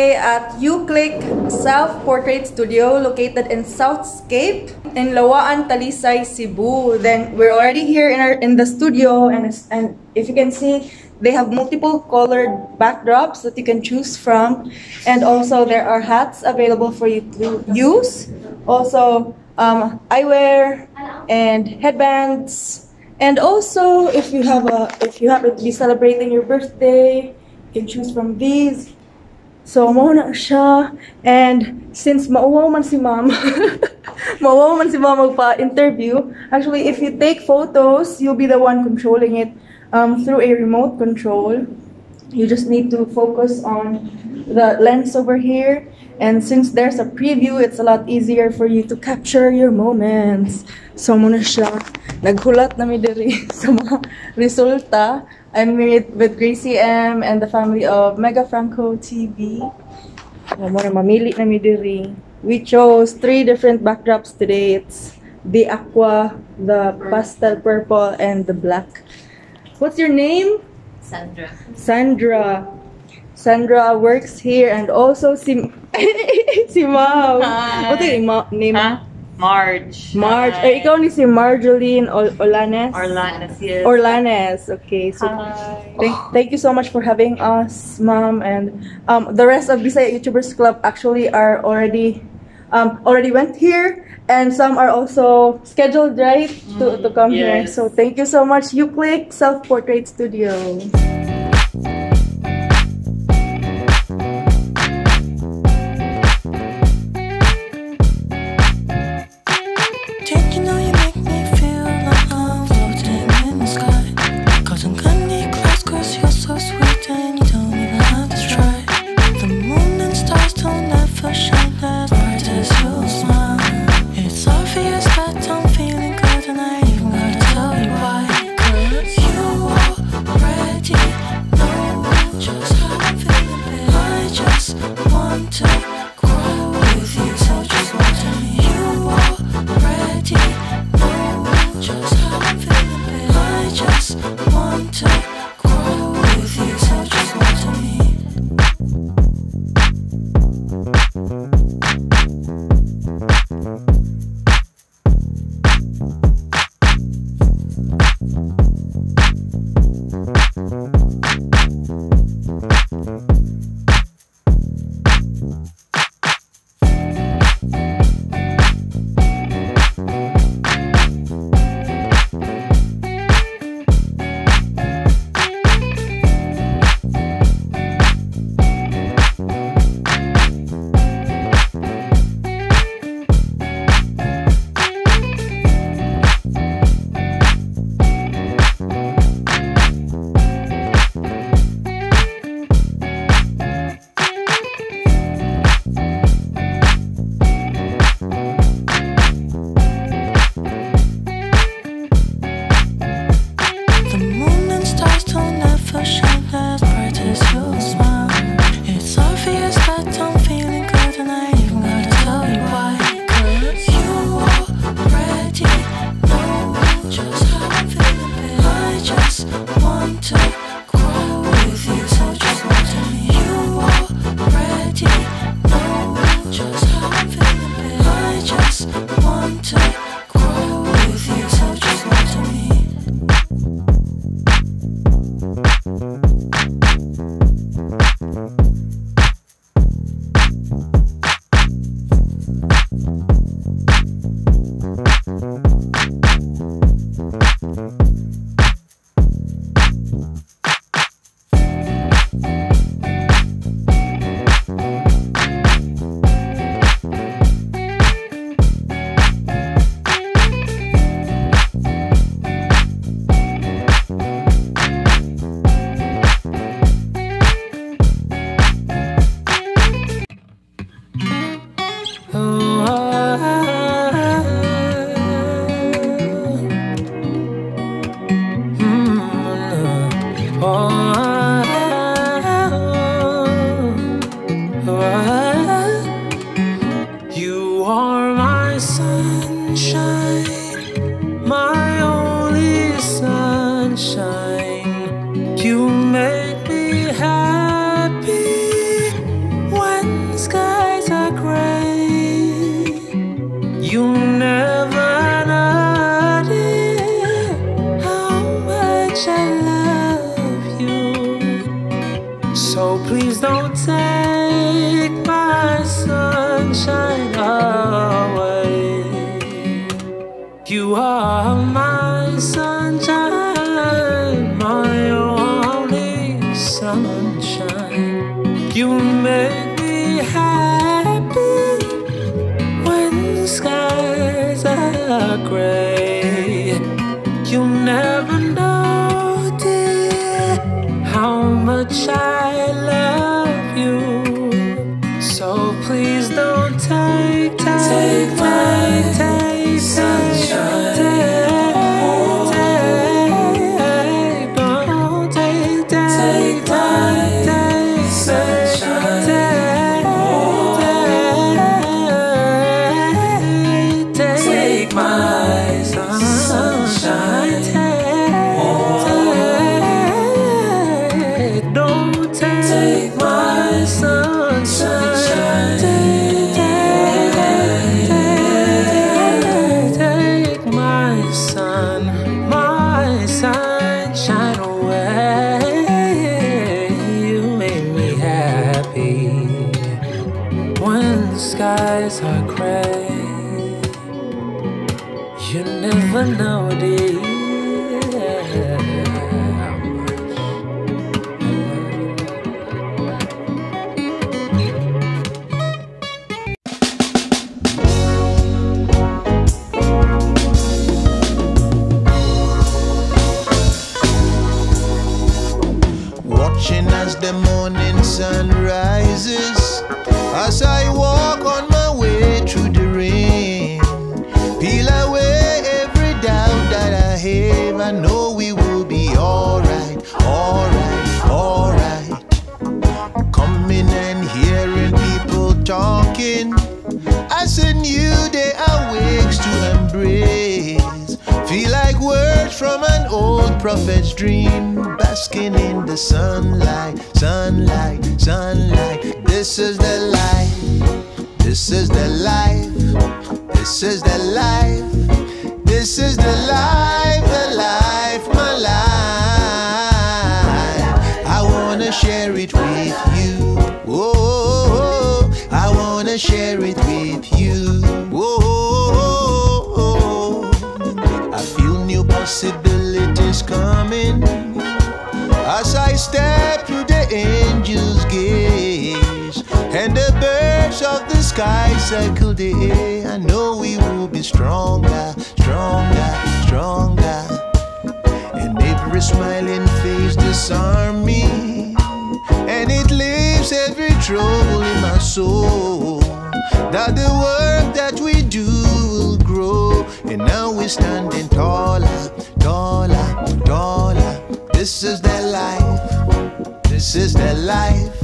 today at UClick Self-Portrait Studio located in Southscape in Lawaan, Talisay, Cebu. Then we're already here in the studio, and if you can see, they have multiple colored backdrops that you can choose from, and also there are hats available for you to use. Also, eyewear and headbands. And also, if you happen to be celebrating your birthday, you can choose from these. So, mo na siya. And since mauwaw man si ma'am, mauwaw man si ma'am magpa-interview, actually, if you take photos, you'll be the one controlling it through a remote control. You just need to focus on the lens over here. And since there's a preview, it's a lot easier for you to capture your moments. So, mo na siya. Naghulat na mi diri sa mga resulta. I'm with Gracie M and the family of Mega Franco TV. Mo na mamili na mi diri. We chose 3 different backdrops today. It's the aqua, the pastel purple, and the black. What's your name? Sandra. Sandra. Sandra works here, and also si Ma'am. What's your name? Huh? Marge. Marge. Eh, ikaw ni si Marjoline Orlanes? Orlanes, yes. Orlanes. Okay. So thank you so much for having us, Ma'am. And the rest of Bisaya YouTubers Club actually are already went here, and some are also scheduled, right, to come here. So thank you so much, UClick Self-Portrait Studio. Already don't take my sunshine away. You are my sunshine, my only sunshine. You make me happy when the skies are gray. You never know, dear, how much I love you. So please don't take my sunshine. Take my sunshine. Don't take my sunshine. Take my sunshine away. You make me happy when the skies are gray. You never know, dear, how much I Watching as the morning sun rises, as I walk on my way through the rain, peel away every doubt that I have. I know we will be alright, alright, alright. Coming and hearing people talking as a new day awakes to embrace. Feel like words from an old prophet's dream, basking in the sunlight, sunlight, sunlight. This is the life, this is the life, this is the life, this is the life, my life. I wanna share it with you. Oh, I wanna share it with you. Oh, I feel new possibilities coming as I step through the angel's gaze, and the birds of the sky circle the air. I know we will be stronger, stronger, stronger. And every smiling face disarm me, and it leaves every trouble in my soul. That the work that we do will grow, and now we're standing taller, taller, taller. This is the life, this is the life,